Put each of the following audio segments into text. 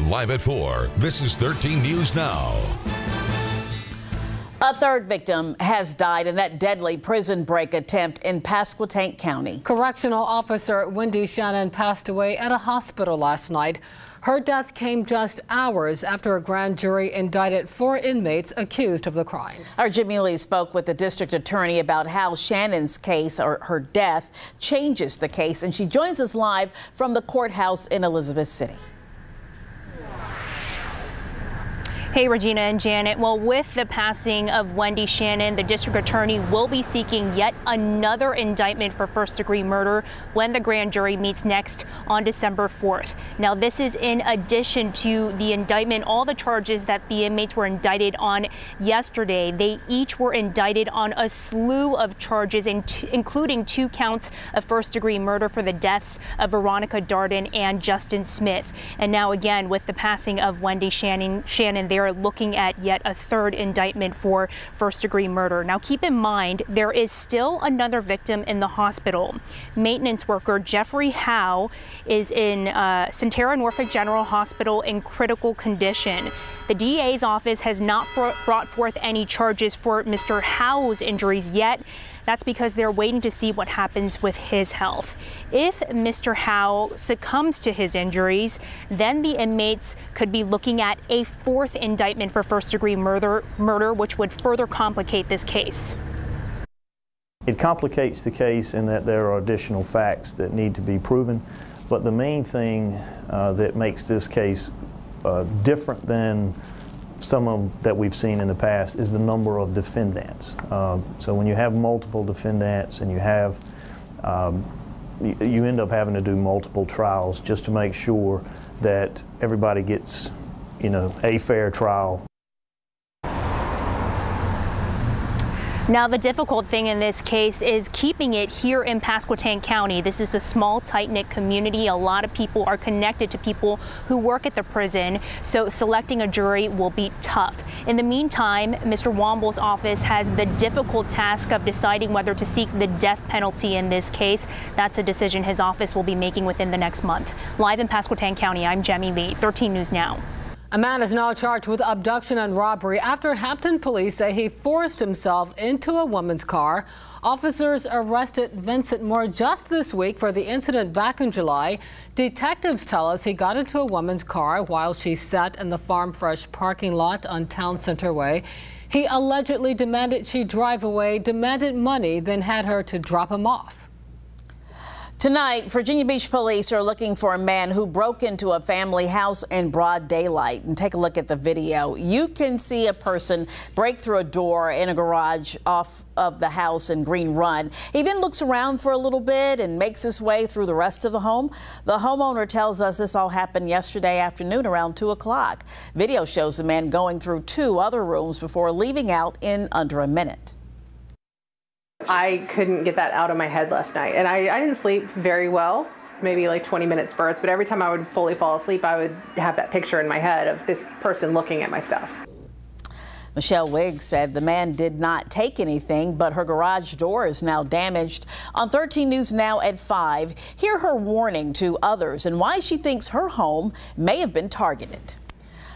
Live at 4, this is 13 News Now. A third victim has died in that deadly prison break attempt in Pasquotank County. Correctional officer Wendy Shannon passed away at a hospital last night. Her death came just hours after a grand jury indicted 4 inmates accused of the crimes. Our Jimmy Lee spoke with the district attorney about how Shannon's case, or her death, changes the case, and she joins us live from the courthouse in Elizabeth City. Hey, Regina and Janet. Well, with the passing of Wendy Shannon, the district attorney will be seeking yet another indictment for first-degree murder when the grand jury meets next on December 4th. Now, this is in addition to the indictment, all the charges that the inmates were indicted on yesterday. They each were indicted on a slew of charges, including 2 counts of first-degree murder for the deaths of Veronica Darden and Justin Smith. And now, again, with the passing of Wendy Shannon, they are looking at yet a third indictment for first-degree murder. Now, keep in mind, there is still another victim in the hospital. Maintenance worker Jeffrey Howe is in Centera Norfolk General Hospital in critical condition. The DA's office has not brought forth any charges for Mr. Howe's injuries yet. That's because they're waiting to see what happens with his health. If Mr. Howe succumbs to his injuries, then the inmates could be looking at a 4th indictment for first-degree murder, which would further complicate this case. It complicates the case in that there are additional facts that need to be proven, but the main thing that makes this case different than some that we've seen in the past is the number of defendants. So when you have multiple defendants and you have, you end up having to do multiple trials just to make sure that everybody gets, a fair trial. Now, the difficult thing in this case is keeping it here in Pasquotank County. This is a small, tight-knit community. A lot of people are connected to people who work at the prison, so selecting a jury will be tough. In the meantime, Mr. Womble's office has the difficult task of deciding whether to seek the death penalty in this case. That's a decision his office will be making within the next month. Live in Pasquotank County, I'm Jemmy Lee, 13 News Now. A man is now charged with abduction and robbery after Hampton police say he forced himself into a woman's car. Officers arrested Vincent Moore just this week for the incident back in July. Detectives tell us he got into a woman's car while she sat in the Farm Fresh parking lot on Town Center Way. He allegedly demanded she drive away, demanded money, then had her to drop him off. Tonight, Virginia Beach police are looking for a man who broke into a family house in broad daylight. And take a look at the video. You can see a person break through a door in a garage off of the house in Green Run. He then looks around for a little bit and makes his way through the rest of the home. The homeowner tells us this all happened yesterday afternoon around 2 o'clock. Video shows the man going through 2 other rooms before leaving out in under a minute. I couldn't get that out of my head last night, and I didn't sleep very well, maybe like 20-minute spurts, but every time I would fully fall asleep, I would have that picture in my head of this person looking at my stuff. Michelle Wiggs said the man did not take anything, but her garage door is now damaged. On 13 News Now at 5, hear her warning to others and why she thinks her home may have been targeted.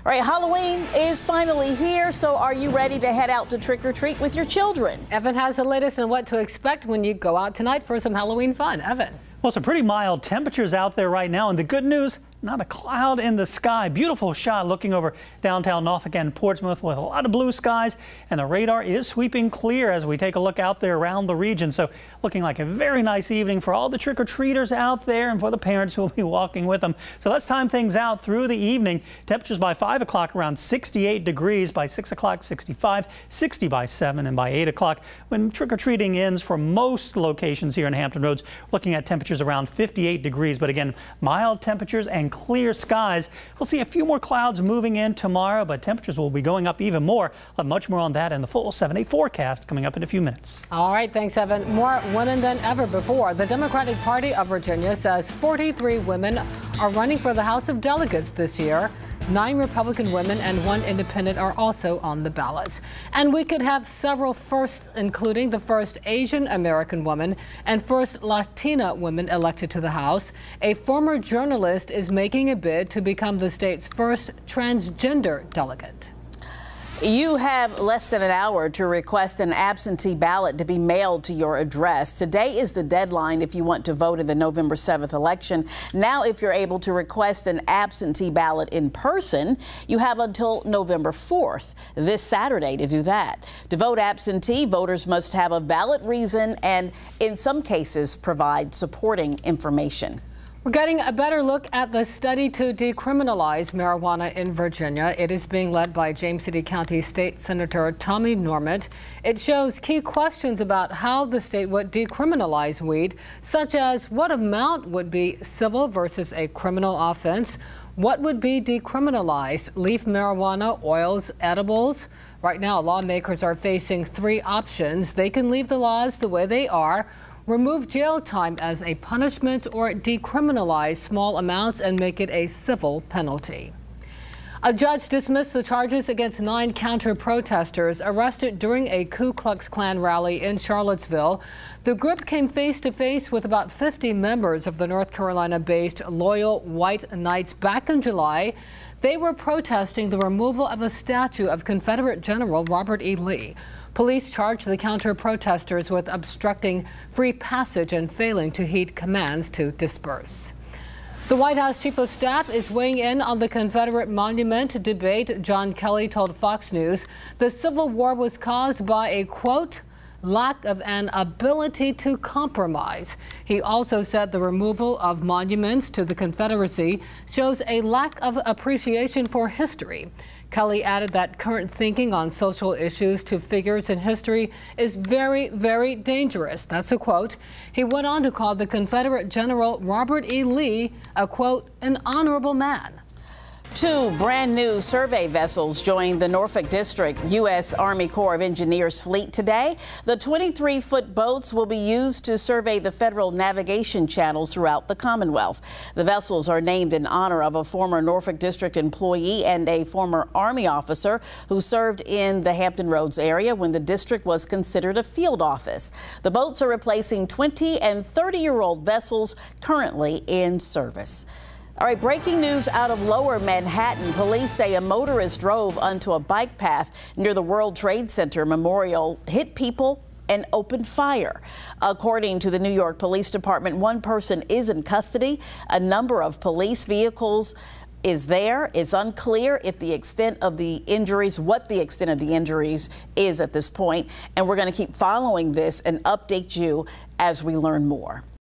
All right, Halloween is finally here, so are you ready to head out to trick-or-treat with your children? Evan has the latest on what to expect when you go out tonight for some Halloween fun. Evan. Well, some pretty mild temperatures out there right now, and the good news, not a cloud in the sky. Beautiful shot looking over downtown Norfolk and Portsmouth with a lot of blue skies, and the radar is sweeping clear as we take a look out there around the region. So looking like a very nice evening for all the trick-or-treaters out there and for the parents who will be walking with them. So let's time things out through the evening. Temperatures by 5 o'clock around 68 degrees, by 6 o'clock 65, 60 by 7, and by 8 o'clock when trick-or-treating ends for most locations here in Hampton Roads, looking at temperatures around 58 degrees. But again, mild temperatures and clear skies. We'll see a few more clouds moving in tomorrow, but temperatures will be going up even more. We'll have much more on that in the full 7-day forecast coming up in a few minutes. All right, thanks, Evan. More women than ever before. The Democratic Party of Virginia says 43 women are running for the House of Delegates this year. 9 Republican women and 1 independent are also on the ballots. And we could have several firsts, including the first Asian American woman and first Latina woman elected to the House. A former journalist is making a bid to become the state's first transgender delegate. You have less than an hour to request an absentee ballot to be mailed to your address. Today is the deadline if you want to vote in the November 7th election. Now, if you're able to request an absentee ballot in person, you have until November 4th, this Saturday, to do that. To vote absentee, voters must have a valid reason and, in some cases, provide supporting information. We're getting a better look at the study to decriminalize marijuana in Virginia. It is being led by James City County State Senator Tommy Normant. It shows key questions about how the state would decriminalize weed, such as what amount would be civil versus a criminal offense, what would be decriminalized, leaf marijuana, oils, edibles. Right now, lawmakers are facing 3 options. They can leave the laws the way they are, remove jail time as a punishment, or decriminalize small amounts and make it a civil penalty. A judge dismissed the charges against 9 counter-protesters arrested during a Ku Klux Klan rally in Charlottesville. The group came face-to-face with about 50 members of the North Carolina-based Loyal White Knights back in July. They were protesting the removal of a statue of Confederate General Robert E. Lee. Police charged the counter-protesters with obstructing free passage and failing to heed commands to disperse. The White House Chief of Staff is weighing in on the Confederate Monument debate. John Kelly told Fox News the Civil War was caused by a, quote, lack of an ability to compromise. He also said the removal of monuments to the Confederacy shows a lack of appreciation for history. Kelly added that current thinking on social issues to figures in history is very, very dangerous. That's a quote. He went on to call the Confederate General Robert E. Lee a, quote, an honorable man. 2 brand new survey vessels joined the Norfolk District U.S. Army Corps of Engineers fleet today. The 23-foot boats will be used to survey the federal navigation channels throughout the Commonwealth. The vessels are named in honor of a former Norfolk District employee and a former Army officer who served in the Hampton Roads area when the district was considered a field office. The boats are replacing 20- and 30-year-old vessels currently in service. All right, breaking news out of Lower Manhattan. Police say a motorist drove onto a bike path near the World Trade Center Memorial, hit people, and opened fire. According to the New York Police Department, 1 person is in custody. A number of police vehicles is there. It's unclear if the extent of the injuries, what the extent of the injuries is at this point. And we're going to keep following this and update you as we learn more.